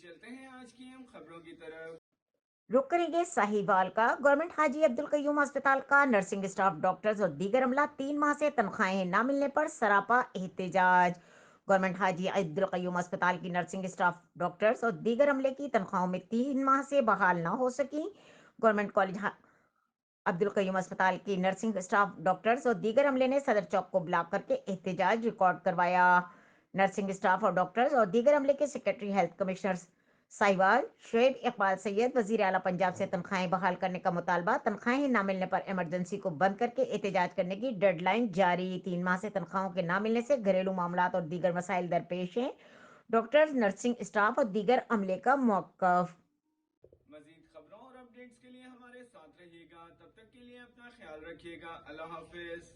چلتے ہیں آج کی ہم خبروں کی طرف۔ رک کریں گے ساہیوال کا گورنمنٹ حاجی عبدالقیوم اسپتال کا نرسنگ اسٹاف ڈاکٹرز اور دیگر عملہ 3 ماہ سے تنخواہیں نہ ملنے پر سراپا احتجاج۔ گورنمنٹ حاجی عبدالقیوم اسپتال کی نرسنگ اسٹاف ڈاکٹرز اور دیگر عملے کی تنخواہوں میں 3 ماہ سے بحال نہ ہو سکی۔ گورنمنٹ کالج عبدالقیوم اسپتال کی نرسنگ اسٹاف ڈاکٹرز اور دیگر عملے نے صدر چوک کو بلاک کر کے احتجاج ریکارڈ کروایا۔ نرسنگ اسٹاف اور ڈاکٹرز اور دیگر عملے کے secretary health commissioner Sahiwal Shoaib Iqbal Syed وزیر اعلیٰ پنجاب سے تنخواہیں بحال کرنے کا مطالبہ۔ تنخواہیں نہ ملنے پر ایمرجنسی کو بند کر کے احتجاج کرنے کی ڈیڈ لائن جاری۔ 3 ماہ سے تنخواہوں کے نہ ملنے سے گھریلو معاملات اور دیگر مسائل درپیش ہیں۔ ڈاکٹرز، نرسنگ اسٹاف اور دیگر عملے کا موقف۔ مزید خبروں اور اپڈیٹس کے لیے ہمارے ساتھ رہیے گا، تب تک کے لیے اپنا خیال رکھیے گا۔ اللہ حافظ۔